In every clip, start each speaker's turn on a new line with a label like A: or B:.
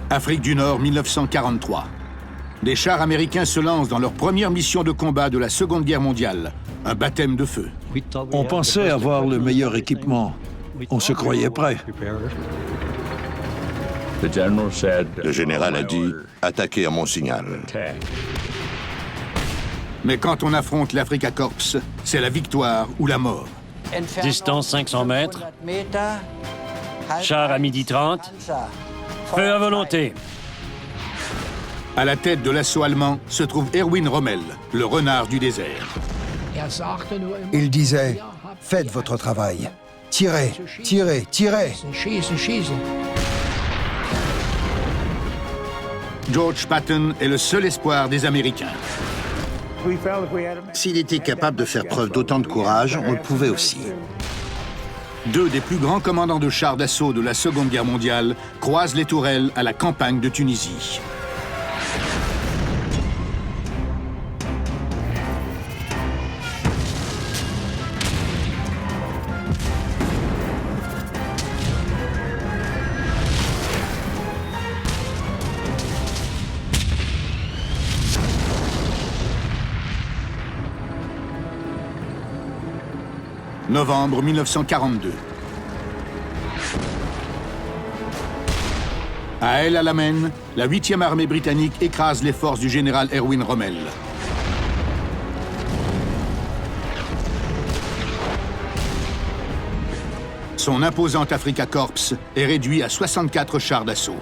A: Afrique du Nord, 1943. Des chars américains se lancent dans leur première mission de combat de la Seconde Guerre mondiale, un baptême de feu.
B: On pensait avoir le meilleur équipement. On se croyait prêt.
C: Le général a dit « Attaquez à mon signal ».
A: Mais quand on affronte l'Afrika Korps, c'est la victoire ou la mort.
D: Distance 500 mètres. Char à 12h30. Feu à volonté.
A: À la tête de l'assaut allemand se trouve Erwin Rommel, le renard du désert.
E: Il disait « Faites votre travail. Tirez, tirez, tirez !»
A: George Patton est le seul espoir des Américains.
F: S'il était capable de faire preuve d'autant de courage, on le pouvait aussi.
A: Deux des plus grands commandants de chars d'assaut de la Seconde Guerre mondiale croisent les tourelles à la campagne de Tunisie. Novembre 1942. À El Alamein, la 8e armée britannique écrase les forces du général Erwin Rommel. Son imposante Afrika Korps est réduit à 64 chars d'assaut.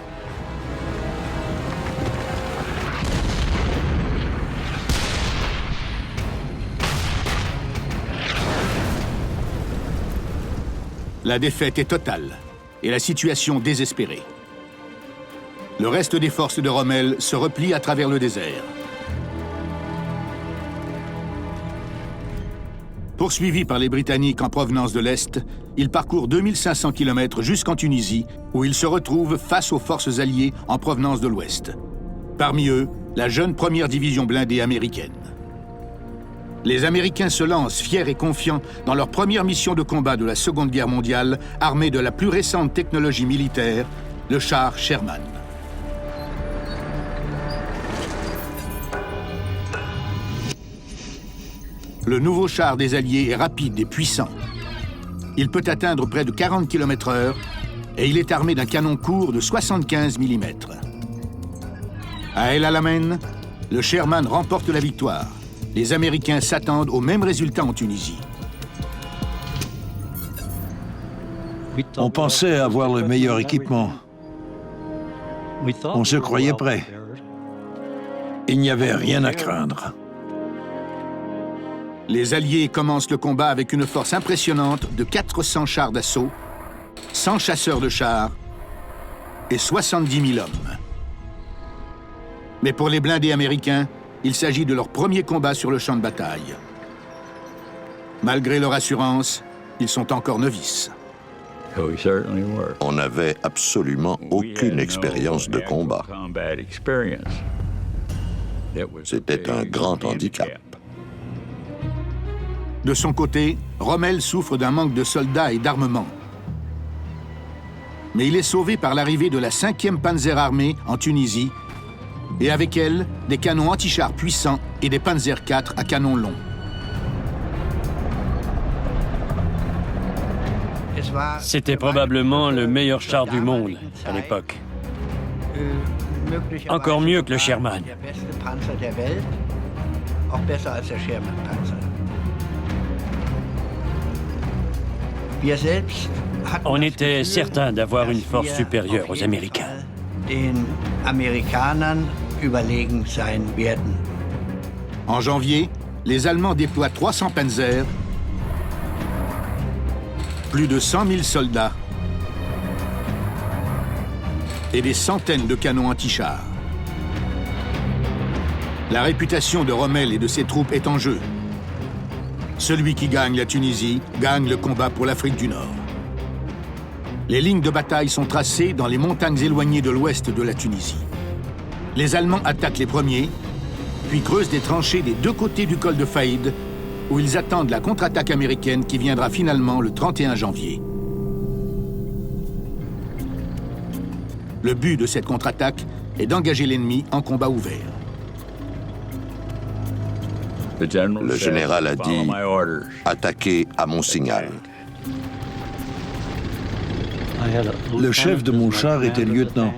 A: La défaite est totale et la situation désespérée. Le reste des forces de Rommel se replie à travers le désert. Poursuivi par les Britanniques en provenance de l'Est, il parcourt 2500 km jusqu'en Tunisie, où il se retrouve face aux forces alliées en provenance de l'Ouest. Parmi eux, la jeune première division blindée américaine. Les Américains se lancent fiers et confiants dans leur première mission de combat de la Seconde Guerre mondiale, armés de la plus récente technologie militaire, le char Sherman. Le nouveau char des Alliés est rapide et puissant. Il peut atteindre près de 40 km/h et il est armé d'un canon court de 75 mm. À El Alamein, le Sherman remporte la victoire. Les Américains s'attendent au même résultat en Tunisie.
B: On pensait avoir le meilleur équipement. On se croyait prêt. Il n'y avait rien à craindre.
A: Les Alliés commencent le combat avec une force impressionnante de 400 chars d'assaut, 100 chasseurs de chars et 70 000 hommes. Mais pour les blindés américains, il s'agit de leur premier combat sur le champ de bataille. Malgré leur assurance, ils sont encore novices.
C: On n'avait absolument aucune expérience de combat. C'était un grand handicap.
A: De son côté, Rommel souffre d'un manque de soldats et d'armement. Mais il est sauvé par l'arrivée de la 5e Panzer Armée en Tunisie, et avec elle, des canons anti-chars puissants et des Panzer IV à canon long.
D: C'était probablement le meilleur char du monde à l'époque. Encore mieux que le Sherman. On était certain d'avoir une force supérieure aux Américains.
A: En janvier, les Allemands déploient 300 Panzer, plus de 100 000 soldats et des centaines de canons anti-chars. La réputation de Rommel et de ses troupes est en jeu. Celui qui gagne la Tunisie gagne le combat pour l'Afrique du Nord. Les lignes de bataille sont tracées dans les montagnes éloignées de l'ouest de la Tunisie. Les Allemands attaquent les premiers, puis creusent des tranchées des deux côtés du col de Faïd, où ils attendent la contre-attaque américaine qui viendra finalement le 31 janvier. Le but de cette contre-attaque est d'engager l'ennemi en combat ouvert.
C: Le général a dit « Attaquez à mon signal ».
B: Le chef de mon char était lieutenant.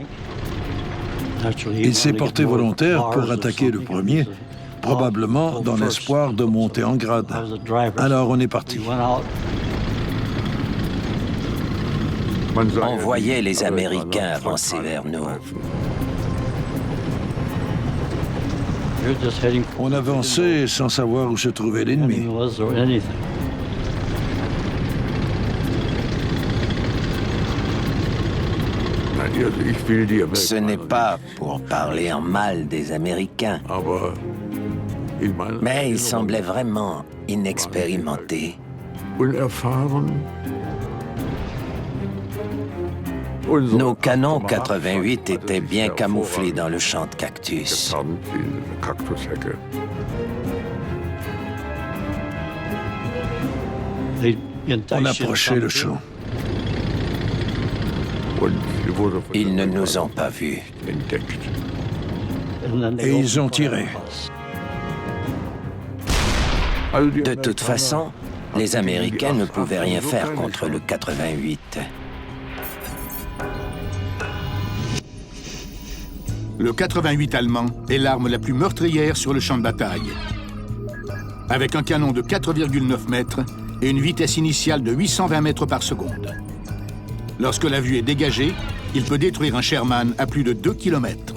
B: Il s'est porté volontaire pour attaquer le premier, probablement dans l'espoir de monter en grade. Alors on est parti.
G: On voyait les Américains avancer vers nous.
B: On avançait sans savoir où se trouvait l'ennemi.
G: Ce n'est pas pour parler en mal des Américains, mais ils semblaient vraiment inexpérimentés. Nos canons 88 étaient bien camouflés dans le champ de cactus.
B: On approchait le champ.
G: Ils ne nous ont pas vus.
B: Et ils ont tiré.
G: De toute façon, les Américains ne pouvaient rien faire contre le 88.
A: Le 88 allemand est l'arme la plus meurtrière sur le champ de bataille. Avec un canon de 4,9 mètres et une vitesse initiale de 820 mètres par seconde. Lorsque la vue est dégagée, il peut détruire un Sherman à plus de 2 km.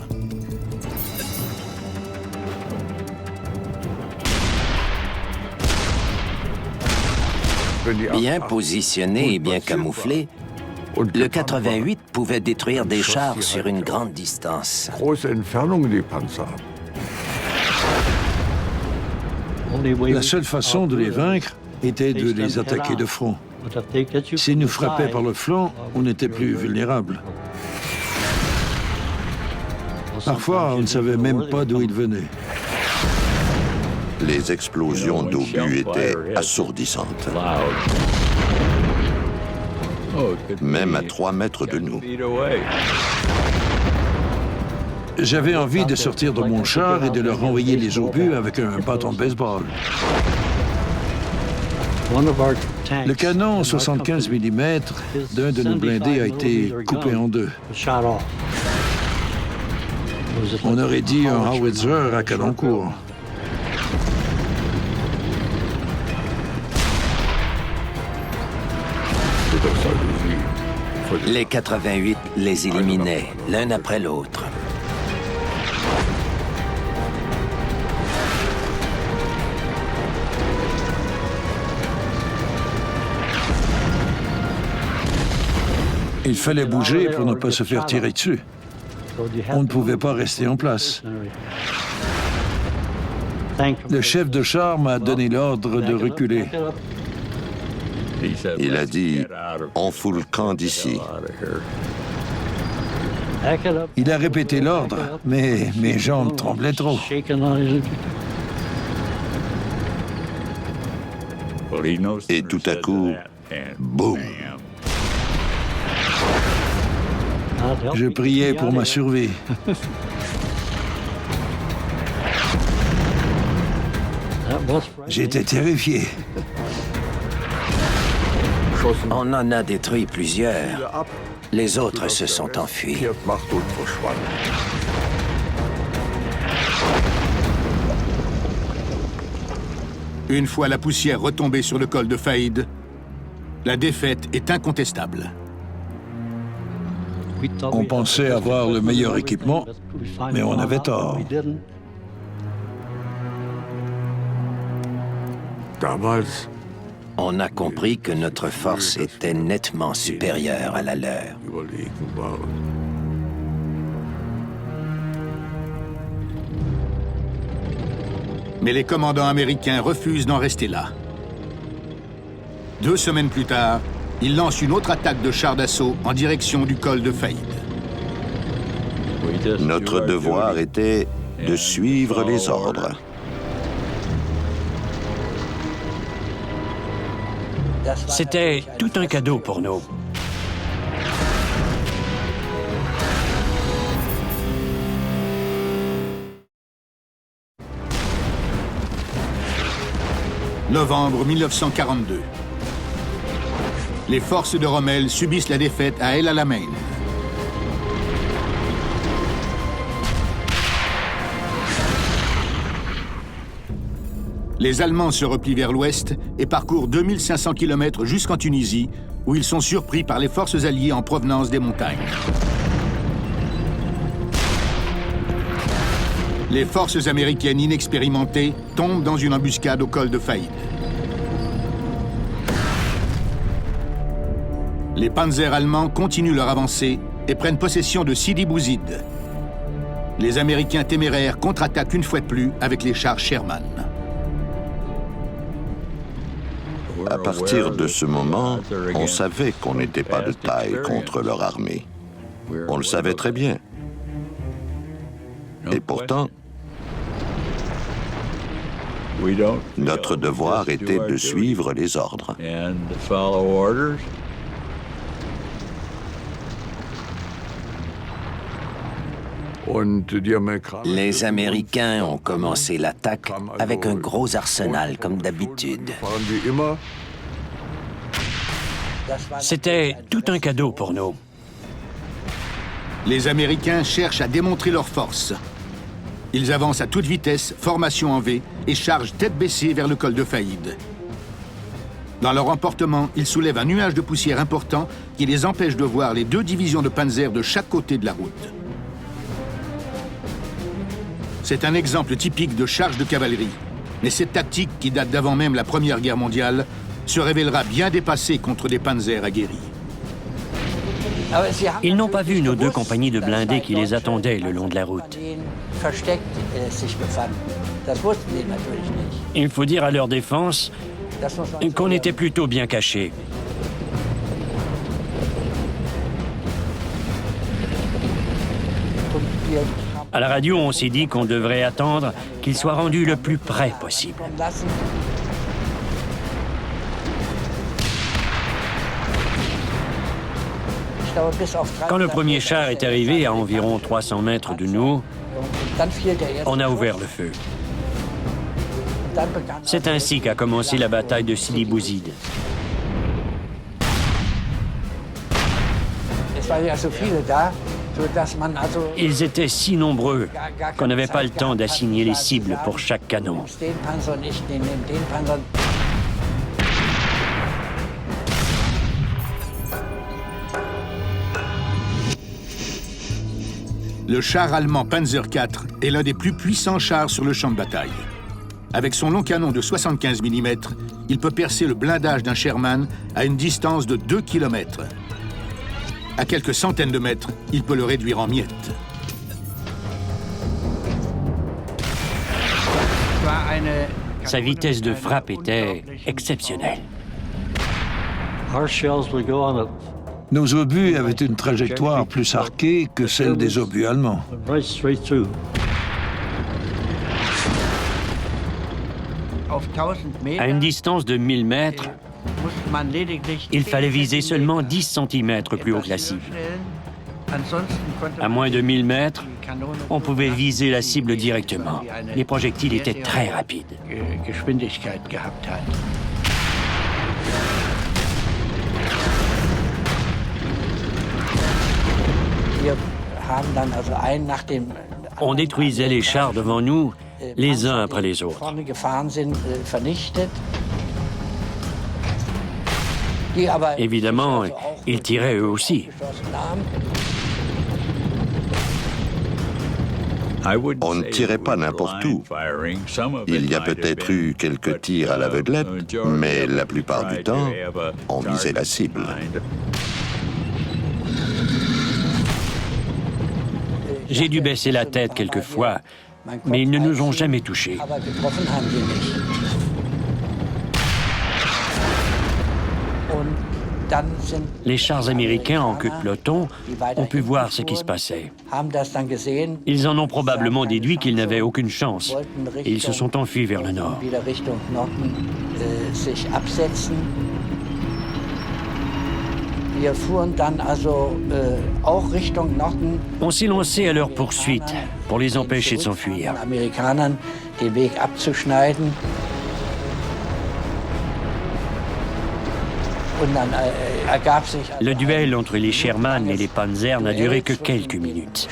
G: Bien positionné et bien camouflé, le 88 pouvait détruire des chars sur une grande distance.
B: La seule façon de les vaincre était de les attaquer de front. S'ils nous frappaient par le flanc, on n'était plus vulnérables. Parfois, on ne savait même pas d'où ils venaient.
C: Les explosions d'obus étaient assourdissantes, même à 3 mètres de nous.
B: J'avais envie de sortir de mon char et de leur envoyer les obus avec un bâton de baseball. Le canon 75 mm d'un de nos blindés a été coupé en deux. On aurait dit un howitzer à canon court.
G: Les 88 les éliminaient, l'un après l'autre.
B: Il fallait bouger pour ne pas se faire tirer dessus. On ne pouvait pas rester en place. Le chef de char m'a donné l'ordre de reculer.
C: Il a dit « On fout le camp d'ici ».
B: Il a répété l'ordre, mais mes jambes tremblaient trop.
C: Et tout à coup, boum!
B: Je priais pour ma survie. J'étais terrifié.
G: On en a détruit plusieurs. Les autres se sont enfuis.
A: Une fois la poussière retombée sur le col de Faïd, la défaite est incontestable.
B: On pensait avoir le meilleur équipement, mais on avait tort.
G: On a compris que notre force était nettement supérieure à la leur.
A: Mais les commandants américains refusent d'en rester là. 2 semaines plus tard, ils lancent une autre attaque de chars d'assaut en direction du col de Faïd.
C: Notre devoir était de suivre les ordres.
D: C'était tout un cadeau pour nous.
A: Novembre 1942. Les forces de Rommel subissent la défaite à El Alamein. Les Allemands se replient vers l'ouest et parcourent 2500 km jusqu'en Tunisie, où ils sont surpris par les forces alliées en provenance des montagnes. Les forces américaines inexpérimentées tombent dans une embuscade au col de Faïd. Les panzers allemands continuent leur avancée et prennent possession de Sidi Bouzid. Les Américains téméraires contre-attaquent une fois de plus avec les chars Sherman.
C: À partir de ce moment, on savait qu'on n'était pas de taille contre leur armée. On le savait très bien. Et pourtant, notre devoir était de suivre les ordres.
G: Les Américains ont commencé l'attaque avec un gros arsenal, comme d'habitude.
D: C'était tout un cadeau pour nous.
A: Les Américains cherchent à démontrer leur force. Ils avancent à toute vitesse, formation en V, et chargent tête baissée vers le col de Faïd. Dans leur emportement, ils soulèvent un nuage de poussière important qui les empêche de voir les deux divisions de panzer de chaque côté de la route. C'est un exemple typique de charge de cavalerie. Mais cette tactique, qui date d'avant même la Première Guerre mondiale, se révélera bien dépassée contre des panzers aguerris.
D: Ils n'ont pas vu nos deux compagnies de blindés qui les attendaient le long de la route. Il faut dire à leur défense qu'on était plutôt bien cachés. À la radio, on s'est dit qu'on devrait attendre qu'ils soient rendus le plus près possible. Quand le premier char est arrivé à environ 300 mètres de nous, on a ouvert le feu. C'est ainsi qu'a commencé la bataille de Sidi Bouzid. Ils étaient si nombreux qu'on n'avait pas le temps d'assigner les cibles pour chaque canon.
A: Le char allemand Panzer IV est l'un des plus puissants chars sur le champ de bataille. Avec son long canon de 75 mm, il peut percer le blindage d'un Sherman à une distance de 2 km. À quelques centaines de mètres, il peut le réduire en miettes.
D: Sa vitesse de frappe était exceptionnelle.
B: Nos obus avaient une trajectoire plus arquée que celle des obus allemands.
D: À une distance de 1000 mètres, il fallait viser seulement 10 cm plus haut que la cible. À moins de 1000 mètres, on pouvait viser la cible directement. Les projectiles étaient très rapides. On détruisait les chars devant nous, les uns après les autres. Évidemment, ils tiraient eux aussi.
C: On ne tirait pas n'importe où. Il y a peut-être eu quelques tirs à l'aveuglette, mais la plupart du temps, on visait la cible.
D: J'ai dû baisser la tête quelquefois, mais ils ne nous ont jamais touchés. Les chars américains en queue de peloton ont pu voir ce qui se passait. Ils en ont probablement déduit qu'ils n'avaient aucune chance et ils se sont enfuis vers le nord. On s'est lancé à leur poursuite pour les empêcher de s'enfuir. Le duel entre les Sherman et les Panzers n'a duré que quelques minutes.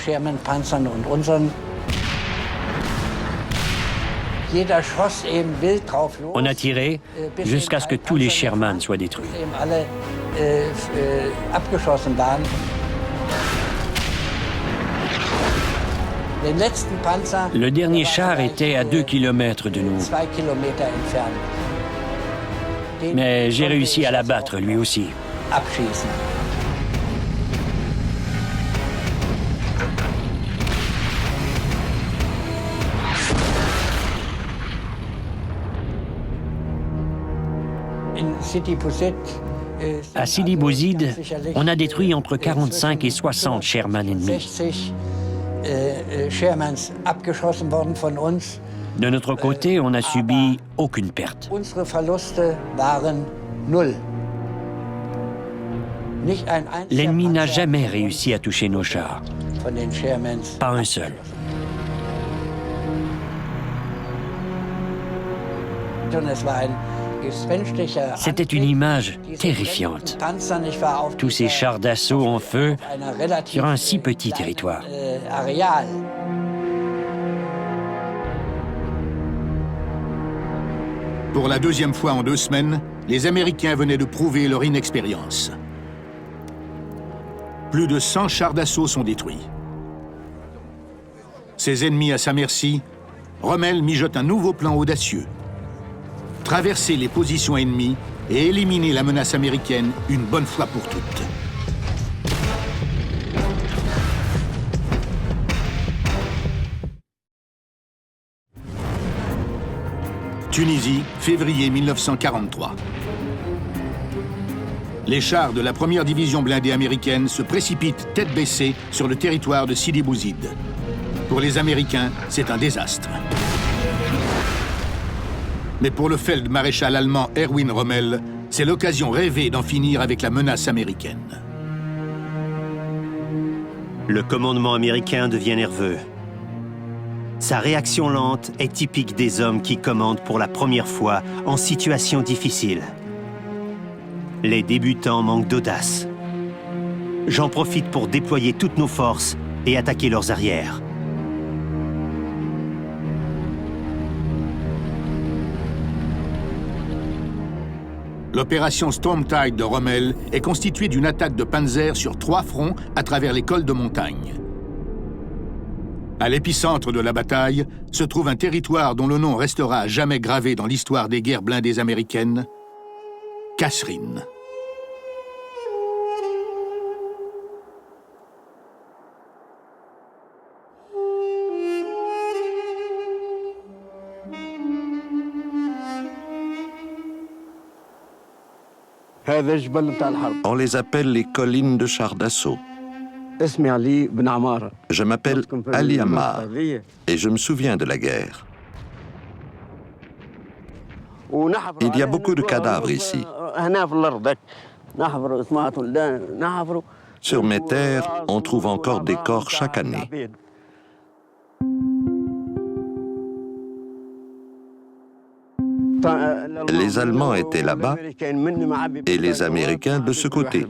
D: On a tiré jusqu'à ce que tous les Sherman soient détruits. Le dernier char était à 2 kilomètres de nous. Mais j'ai réussi à l'abattre lui aussi. À Sidi Bouzid, on a détruit entre 45 et 60 Sherman ennemis. De notre côté, on n'a subi aucune perte. L'ennemi n'a jamais réussi à toucher nos chars. Pas un seul. C'était une image terrifiante. Tous ces chars d'assaut en feu sur un si petit territoire.
A: Pour la deuxième fois en 2 semaines, les Américains venaient de prouver leur inexpérience. Plus de 100 chars d'assaut sont détruits. Ses ennemis à sa merci, Rommel mijote un nouveau plan audacieux. Traverser les positions ennemies et éliminer la menace américaine une bonne fois pour toutes. Tunisie, février 1943. Les chars de la première division blindée américaine se précipitent tête baissée sur le territoire de Sidi Bouzid. Pour les Américains, c'est un désastre. Mais pour le feld-maréchal allemand Erwin Rommel, c'est l'occasion rêvée d'en finir avec la menace américaine.
H: Le commandement américain devient nerveux. Sa réaction lente est typique des hommes qui commandent pour la première fois en situation difficile. Les débutants manquent d'audace. J'en profite pour déployer toutes nos forces et attaquer leurs arrières.
A: L'opération Storm Tide de Rommel est constituée d'une attaque de Panzer sur 3 fronts à travers les cols de montagne. À l'épicentre de la bataille se trouve un territoire dont le nom restera à jamais gravé dans l'histoire des guerres blindées américaines, Kasserine.
C: On les appelle les collines de chars d'assaut. Je m'appelle Ali Ammar et je me souviens de la guerre. Il y a beaucoup de cadavres ici. Sur mes terres, on trouve encore des corps chaque année. Les Allemands étaient là-bas et les Américains de ce côté.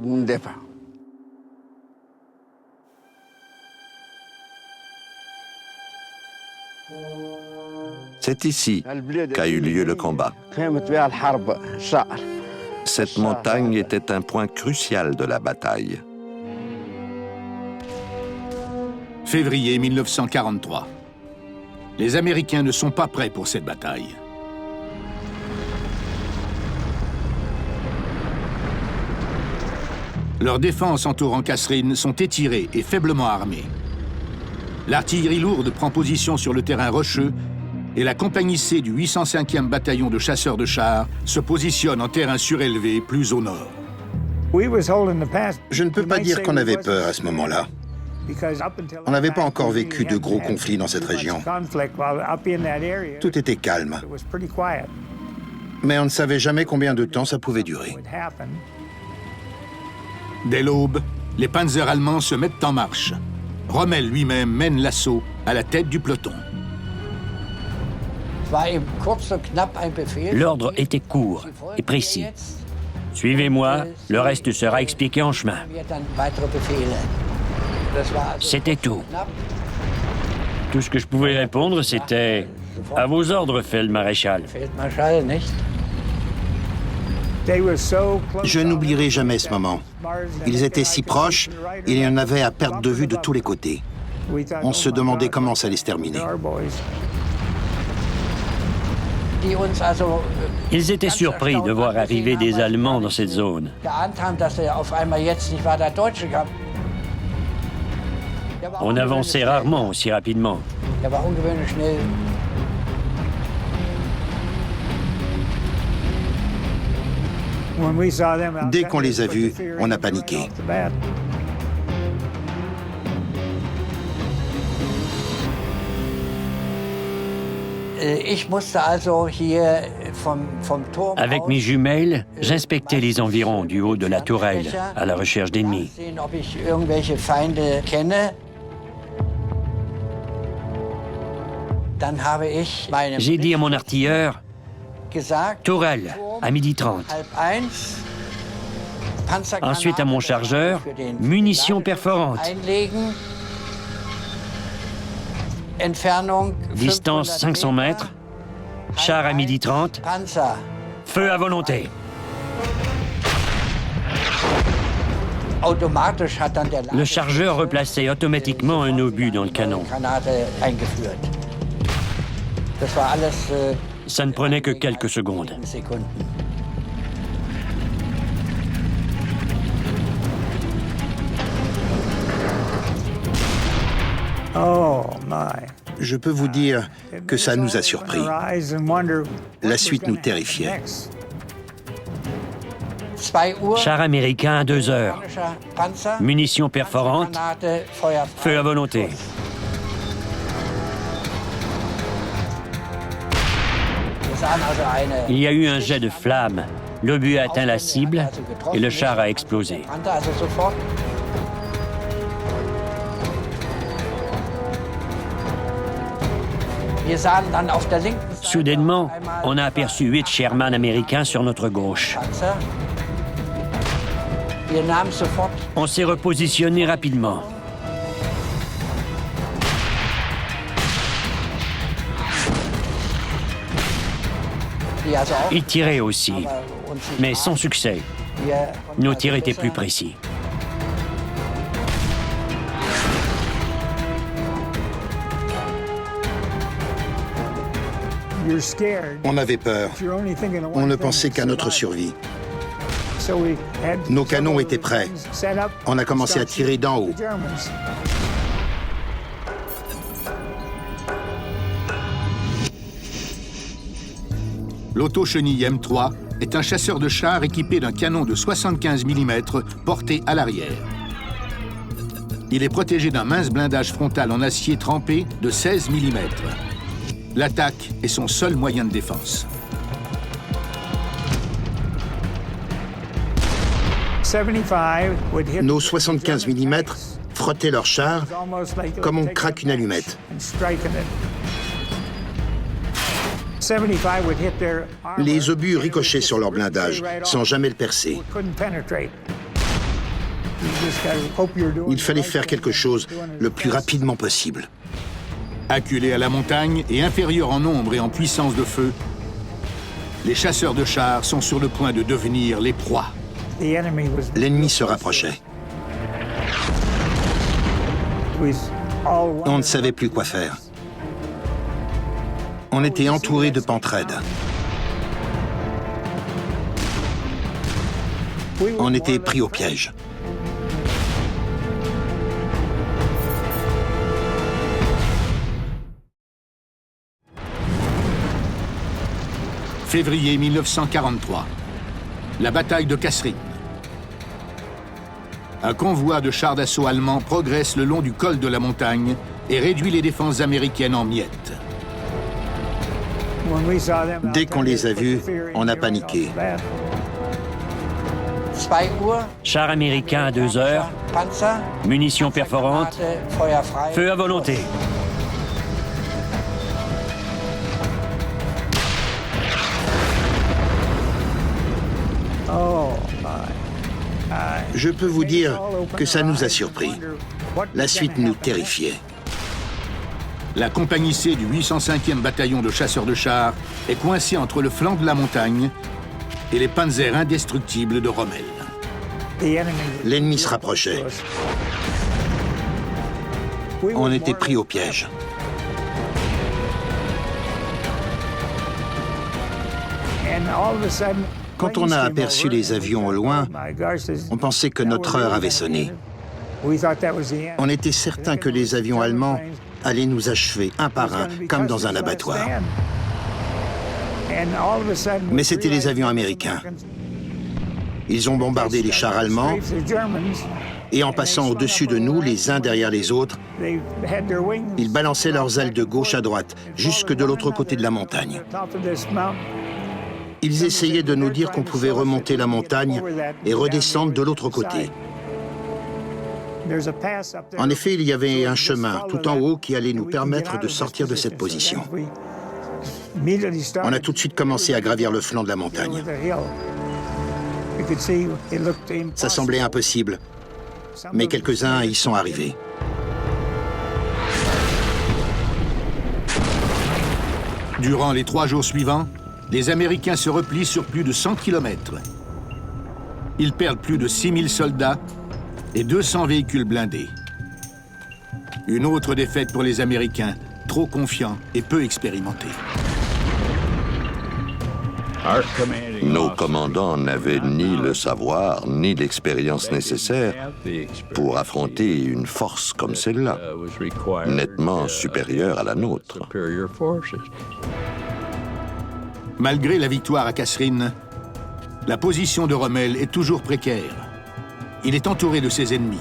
C: C'est ici qu'a eu lieu le combat. Cette montagne était un point crucial de la bataille.
A: Février 1943. Les Américains ne sont pas prêts pour cette bataille. Leurs défenses entourant Kasserine sont étirées et faiblement armées. L'artillerie lourde prend position sur le terrain rocheux et la compagnie C du 805e bataillon de chasseurs de chars se positionne en terrain surélevé plus au nord.
F: Je ne peux pas dire qu'on avait peur à ce moment-là. On n'avait pas encore vécu de gros conflits dans cette région. Tout était calme. Mais on ne savait jamais combien de temps ça pouvait durer.
A: Dès l'aube, les panzers allemands se mettent en marche. Rommel lui-même mène l'assaut à la tête du peloton.
D: L'ordre était court et précis. Suivez-moi, le reste sera expliqué en chemin. C'était tout. Tout ce que je pouvais répondre, c'était « À vos ordres, Feldmaréchal ».
F: Je n'oublierai jamais ce moment. Ils étaient si proches, il y en avait à perte de vue de tous les côtés. On se demandait comment ça allait se terminer.
D: Ils étaient surpris de voir arriver des Allemands dans cette zone. On avançait rarement aussi rapidement.
F: Dès qu'on les a vus, on a paniqué.
D: Avec mes jumelles, j'inspectais les environs du haut de la tourelle à la recherche d'ennemis. J'ai dit à mon artilleur, tourelle, à 12h30. Ensuite à mon chargeur, munitions perforantes. Distance 500 mètres, char à 12h30, feu à volonté. Le chargeur replaçait automatiquement un obus dans le canon. Ça ne prenait que quelques secondes.
F: Je peux vous dire que ça nous a surpris. La suite nous terrifiait.
D: Char américain à 2h. Munitions perforantes, feu à volonté. Il y a eu un jet de flamme. L'obus a atteint la cible et le char a explosé. Soudainement, on a aperçu 8 Sherman américains sur notre gauche. On s'est repositionné rapidement. Ils tiraient aussi, mais sans succès. Nos tirs étaient plus précis.
F: On avait peur. On ne pensait qu'à notre survie. Nos canons étaient prêts. On a commencé à tirer d'en haut.
A: L'Auto-Chenille M3 est un chasseur de chars équipé d'un canon de 75 mm porté à l'arrière. Il est protégé d'un mince blindage frontal en acier trempé de 16 mm. L'attaque est son seul moyen de défense.
F: Nos 75 mm frottaient leur char comme on craque une allumette. Les obus ricochaient sur leur blindage sans jamais le percer. Il fallait faire quelque chose le plus rapidement possible.
A: Acculés à la montagne et inférieurs en nombre et en puissance de feu, les chasseurs de chars sont sur le point de devenir les proies.
F: L'ennemi se rapprochait. On ne savait plus quoi faire. On était entouré de pentes raides. On était pris au piège.
A: Février 1943. La bataille de Kasserine. Un convoi de chars d'assaut allemands progresse le long du col de la montagne et réduit les défenses américaines en miettes.
F: Dès qu'on les a vus, on a paniqué.
D: Char américain à 2h. Munitions perforantes. Feu à volonté.
F: Je peux vous dire que ça nous a surpris. La suite nous terrifiait.
A: La compagnie C du 805e bataillon de chasseurs de chars est coincée entre le flanc de la montagne et les panzers indestructibles de Rommel.
F: L'ennemi se rapprochait. On était pris au piège. Quand on a aperçu les avions au loin, on pensait que notre heure avait sonné. On était certain que les avions allemands allaient nous achever un par un, comme dans un abattoir. Mais c'étaient les avions américains. Ils ont bombardé les chars allemands et en passant au-dessus de nous, les uns derrière les autres, ils balançaient leurs ailes de gauche à droite, jusque de l'autre côté de la montagne. Ils essayaient de nous dire qu'on pouvait remonter la montagne et redescendre de l'autre côté. En effet, il y avait un chemin tout en haut qui allait nous permettre de sortir de cette position. On a tout de suite commencé à gravir le flanc de la montagne. Ça semblait impossible, mais quelques-uns y sont arrivés.
A: Durant les 3 jours suivants, les Américains se replient sur plus de 100 km. Ils perdent plus de 6000 soldats et 200 véhicules blindés. Une autre défaite pour les Américains, trop confiants et peu expérimentés.
C: Nos commandants n'avaient ni le savoir, ni l'expérience nécessaire pour affronter une force comme celle-là, nettement supérieure à la nôtre.
A: Malgré la victoire à Kasserine, la position de Rommel est toujours précaire. Il est entouré de ses ennemis.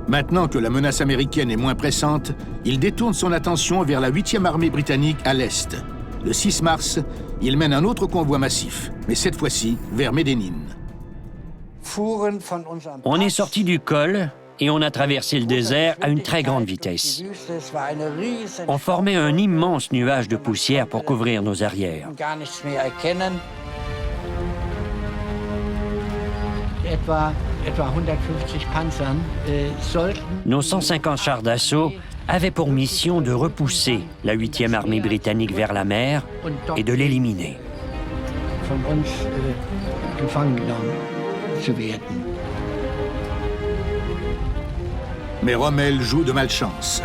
A: Maintenant que la menace américaine est moins pressante, il détourne son attention vers la 8e armée britannique à l'est. Le 6 mars, il mène un autre convoi massif, mais cette fois-ci vers Medellín.
D: On est sorti du col et on a traversé le désert à une très grande vitesse. On formait un immense nuage de poussière pour couvrir nos arrières. Nos 150 chars d'assaut avaient pour mission de repousser la 8e armée britannique vers la mer et de l'éliminer.
A: Mais Rommel joue de malchance.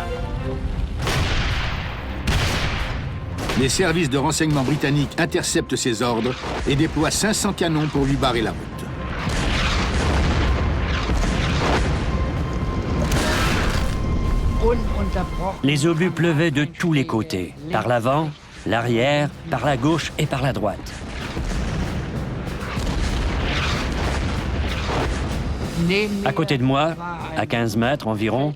A: Les services de renseignement britanniques interceptent ses ordres et déploient 500 canons pour lui barrer la route.
D: Les obus pleuvaient de tous les côtés, par l'avant, l'arrière, par la gauche et par la droite. À côté de moi, à 15 mètres environ,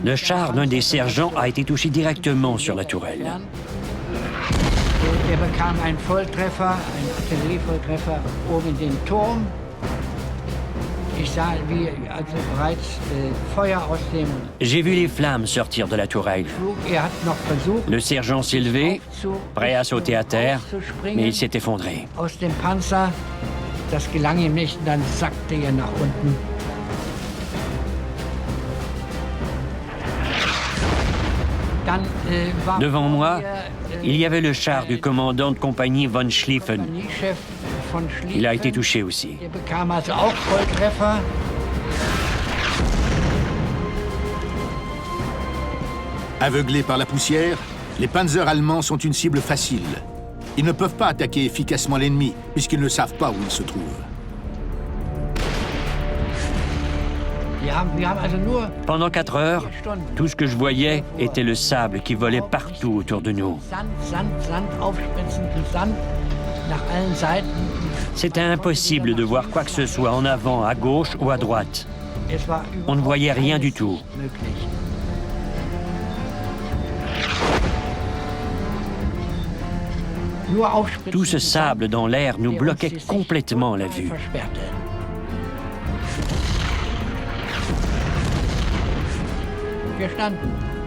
D: le char d'un des sergents a été touché directement sur la tourelle. J'ai vu les flammes sortir de la tourelle. Le sergent s'est levé, prêt à sauter à terre, mais il s'est effondré. Devant moi, il y avait le char du commandant de compagnie von Schlieffen. Il a été touché aussi.
A: Aveuglés par la poussière, les panzers allemands sont une cible facile. Ils ne peuvent pas attaquer efficacement l'ennemi, puisqu'ils ne savent pas où il se trouve.
D: Pendant 4 heures, tout ce que je voyais était le sable qui volait partout autour de nous. C'était impossible de voir quoi que ce soit en avant, à gauche ou à droite. On ne voyait rien du tout. Tout ce sable dans l'air nous bloquait complètement la vue.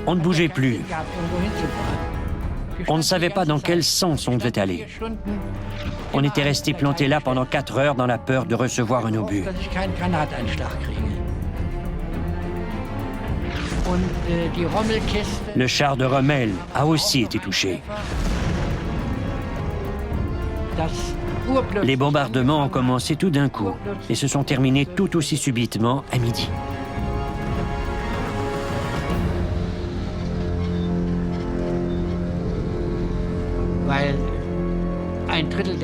D: On ne bougeait plus. On ne savait pas dans quel sens on devait aller. On était resté planté là pendant 4 heures dans la peur de recevoir un obus. Le char de Rommel a aussi été touché. Les bombardements ont commencé tout d'un coup et se sont terminés tout aussi subitement à midi.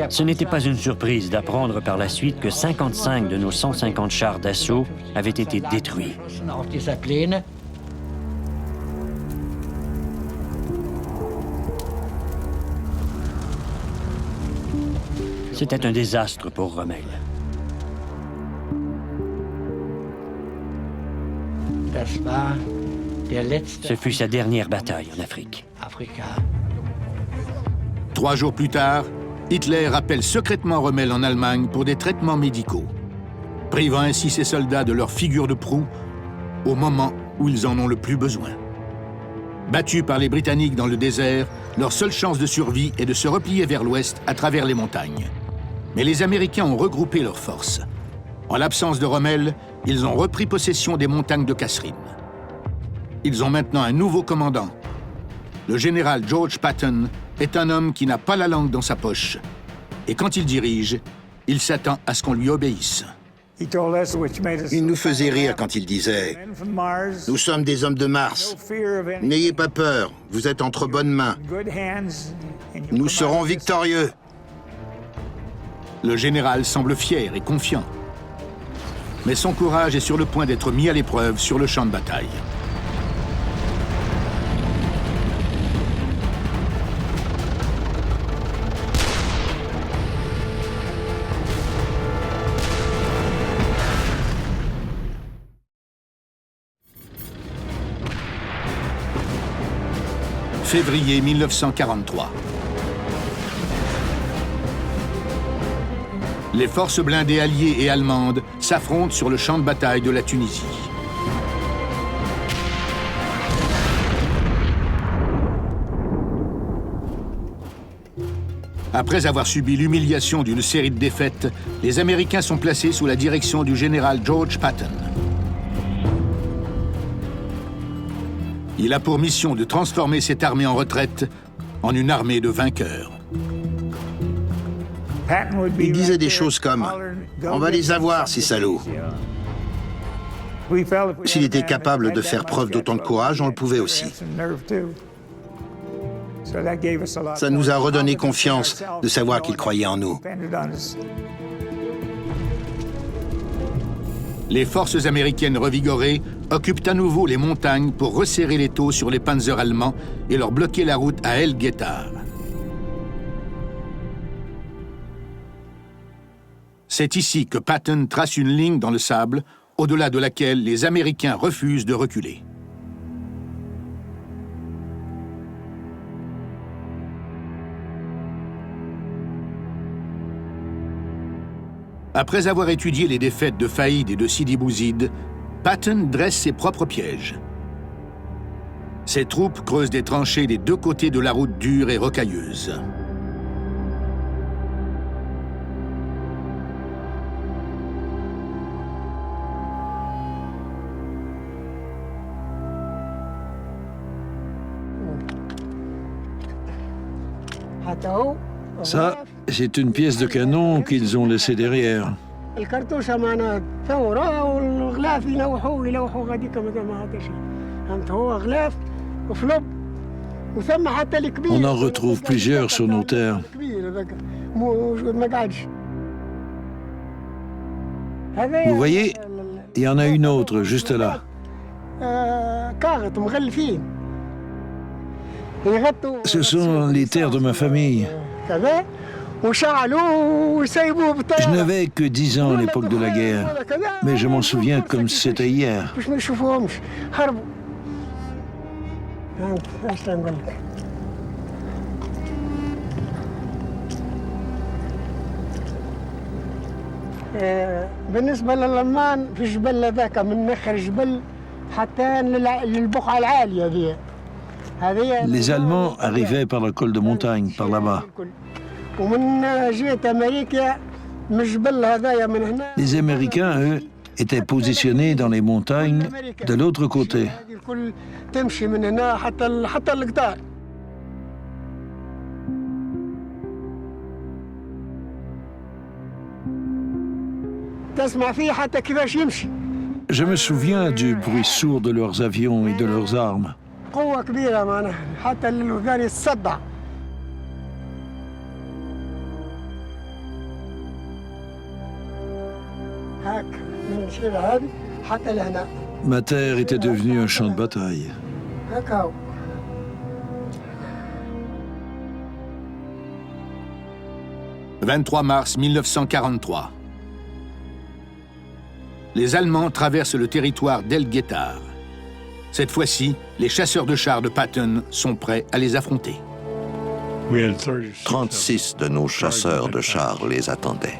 D: Ce n'était pas une surprise d'apprendre par la suite que 55 de nos 150 chars d'assaut avaient été détruits. C'était un désastre pour Rommel. Ce fut sa dernière bataille en Afrique.
A: 3 jours plus tard, Hitler appelle secrètement Rommel en Allemagne pour des traitements médicaux, privant ainsi ses soldats de leur figure de proue au moment où ils en ont le plus besoin. Battus par les Britanniques dans le désert, leur seule chance de survie est de se replier vers l'ouest à travers les montagnes. Mais les Américains ont regroupé leurs forces. En l'absence de Rommel, ils ont repris possession des montagnes de Kasserine. Ils ont maintenant un nouveau commandant. Le général George Patton est un homme qui n'a pas la langue dans sa poche. Et quand il dirige, il s'attend à ce qu'on lui obéisse.
F: Il nous faisait rire quand il disait « Nous sommes des hommes de Mars. N'ayez pas peur, vous êtes entre bonnes mains. Nous serons victorieux. »
A: Le général semble fier et confiant. Mais son courage est sur le point d'être mis à l'épreuve sur le champ de bataille. Février 1943. Les forces blindées alliées et allemandes s'affrontent sur le champ de bataille de la Tunisie. Après avoir subi l'humiliation d'une série de défaites, les Américains sont placés sous la direction du général George Patton. Il a pour mission de transformer cette armée en retraite en une armée de vainqueurs.
F: Il disait des choses comme « On va les avoir, ces salauds ». S'il était capable de faire preuve d'autant de courage, on le pouvait aussi. Ça nous a redonné confiance de savoir qu'il croyait en nous.
A: Les forces américaines revigorées occupent à nouveau les montagnes pour resserrer l'étau sur les panzers allemands et leur bloquer la route à El Guettar. C'est ici que Patton trace une ligne dans le sable, au-delà de laquelle les Américains refusent de reculer. Après avoir étudié les défaites de Faïd et de Sidi Bouzid, Patton dresse ses propres pièges. Ses troupes creusent des tranchées des deux côtés de la route dure et rocailleuse.
B: Ça, c'est une pièce de canon qu'ils ont laissée derrière. On en retrouve plusieurs sur nos terres. Vous voyez, il y en a une autre juste là. Ce sont les terres de ma famille. Je n'avais que 10 ans à l'époque de la guerre, mais je m'en souviens comme si c'était hier.
I: بالنسبة للألمان في الجبل ذاك من آخر الجبل حتى للبقعة العالية ذي
B: Les Allemands arrivaient par le col de montagne, par là-bas. Les Américains, eux, étaient positionnés dans les montagnes de l'autre côté. Je me souviens du bruit sourd de leurs avions et de leurs armes. Ma terre était devenue un champ de bataille.
A: « 23 mars 1943. Les Allemands traversent le territoire d'El Guettar. Cette fois-ci, les chasseurs de chars de Patton sont prêts à les affronter.
C: 36 de nos chasseurs de chars les attendaient.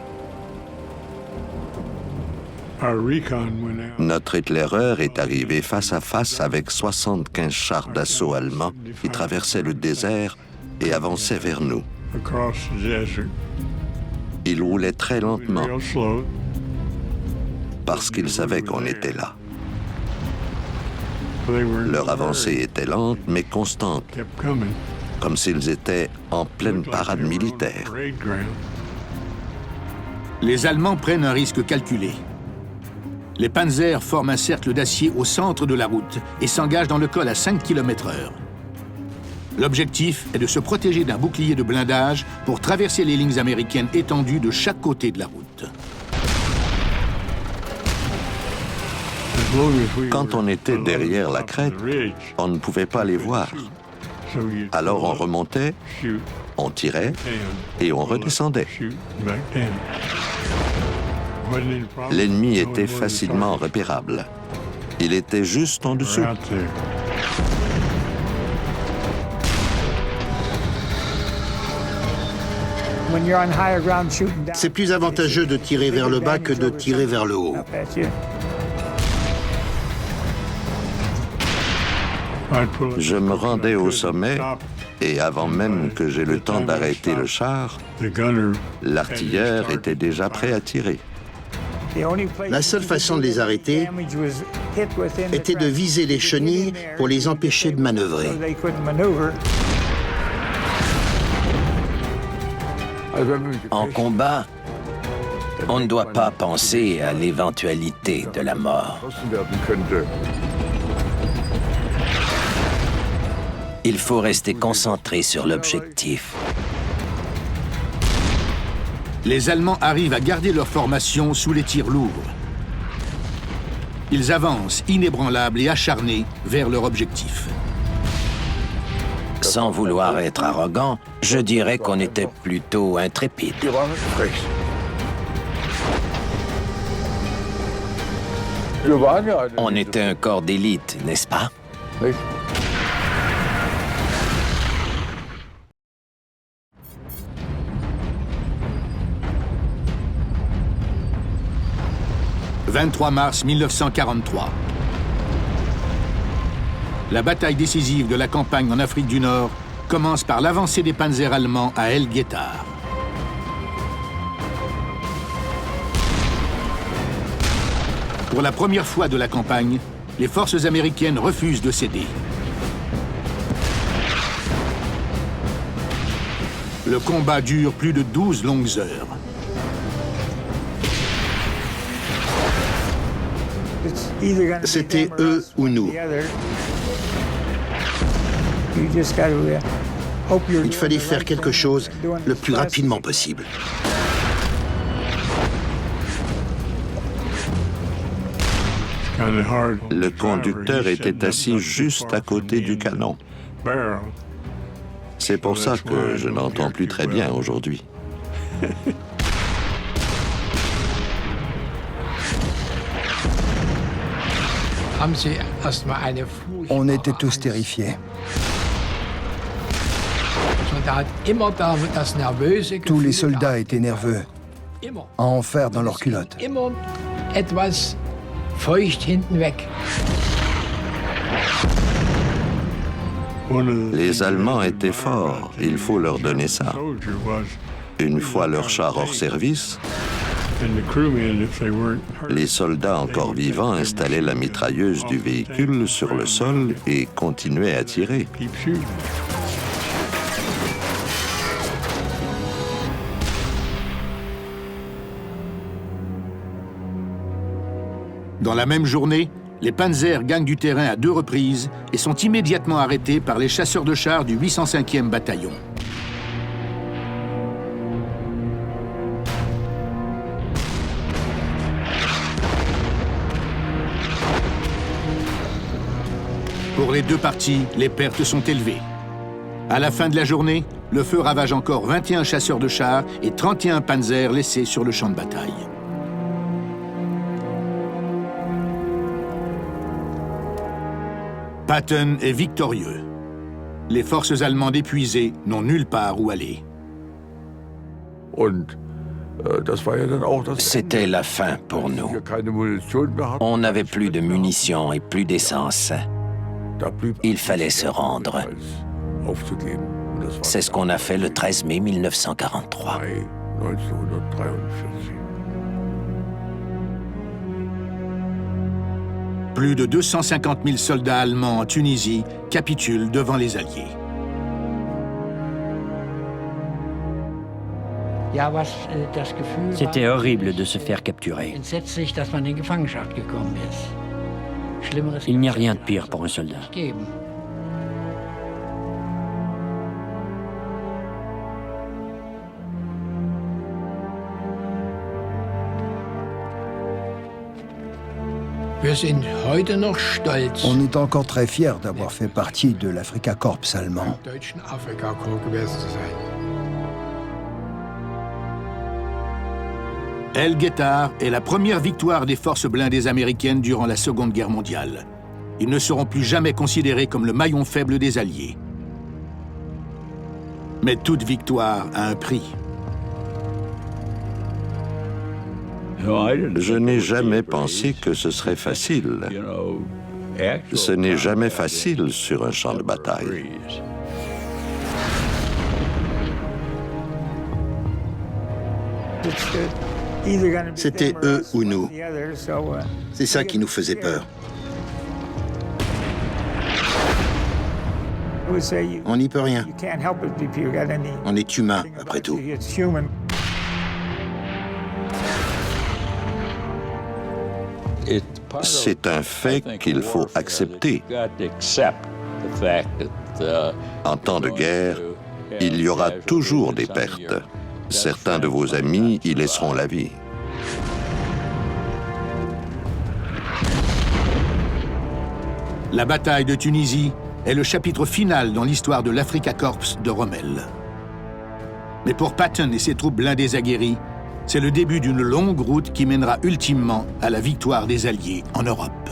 C: Notre éclaireur est arrivé face à face avec 75 chars d'assaut allemands qui traversaient le désert et avançaient vers nous. Ils roulaient très lentement parce qu'ils savaient qu'on était là. Leur avancée était lente mais constante, comme s'ils étaient en pleine parade militaire.
A: Les Allemands prennent un risque calculé. Les Panzers forment un cercle d'acier au centre de la route et s'engagent dans le col à 5 km/h. L'objectif est de se protéger d'un bouclier de blindage pour traverser les lignes américaines étendues de chaque côté de la route.
C: Quand on était derrière la crête, on ne pouvait pas les voir. Alors on remontait, on tirait et on redescendait. L'ennemi était facilement repérable. Il était juste en dessous.
F: C'est plus avantageux de tirer vers le bas que de tirer vers le haut.
C: Je me rendais au sommet et avant même que j'aie le temps d'arrêter le char, l'artilleur était déjà prêt à tirer.
F: La seule façon de les arrêter était de viser les chenilles pour les empêcher de manœuvrer.
G: En combat, on ne doit pas penser à l'éventualité de la mort. Il faut rester concentré sur l'objectif.
A: Les Allemands arrivent à garder leur formation sous les tirs lourds. Ils avancent inébranlables et acharnés vers leur objectif.
G: Sans vouloir être arrogant, je dirais qu'on était plutôt intrépide. On était un corps d'élite, n'est-ce pas?
A: « 23 mars 1943. La bataille décisive de la campagne en Afrique du Nord commence par l'avancée des panzers allemands à El Guettar. Pour la première fois de la campagne, les forces américaines refusent de céder. Le combat dure plus de 12 longues heures.
F: C'était eux ou nous. Il fallait faire quelque chose le plus rapidement possible.
C: Le conducteur était assis juste à côté du canon. C'est pour ça que je n'entends plus très bien aujourd'hui.
E: On était tous terrifiés. Tous les soldats étaient nerveux, à en faire dans leurs culottes.
C: Les Allemands étaient forts, il faut leur donner ça. Une fois leur char hors service, les soldats encore vivants installaient la mitrailleuse du véhicule sur le sol et continuaient à tirer.
A: Dans la même journée, les Panzers gagnent du terrain à 2 reprises et sont immédiatement arrêtés par les chasseurs de chars du 805e bataillon. Pour les deux parties, les pertes sont élevées. À la fin de la journée, le feu ravage encore 21 chasseurs de chars et 31 Panzers laissés sur le champ de bataille. Patton est victorieux. Les forces allemandes épuisées n'ont nulle part où aller.
G: C'était la fin pour nous. On n'avait plus de munitions et plus d'essence. Il fallait se rendre. C'est ce qu'on a fait le 13 mai 1943.
A: Plus de 250 000 soldats allemands en Tunisie capitulent devant les Alliés.
D: C'était horrible de se faire capturer. Il n'y a rien de pire pour un soldat.
E: On est encore très fiers d'avoir fait partie de l'Afrika Korps allemand.
A: El Guettar est la première victoire des forces blindées américaines durant la Seconde Guerre mondiale. Ils ne seront plus jamais considérés comme le maillon faible des Alliés. Mais toute victoire a un prix.
C: Je n'ai jamais pensé que ce serait facile. Ce n'est jamais facile sur un champ de bataille.
F: C'était eux ou nous. C'est ça qui nous faisait peur. On n'y peut rien. On est humain, après tout.
C: C'est un fait qu'il faut accepter. En temps de guerre, il y aura toujours des pertes. Certains de vos amis y laisseront la vie.
A: La bataille de Tunisie est le chapitre final dans l'histoire de l'Afrika Korps de Rommel. Mais pour Patton et ses troupes blindées aguerries, c'est le début d'une longue route qui mènera ultimement à la victoire des Alliés en Europe.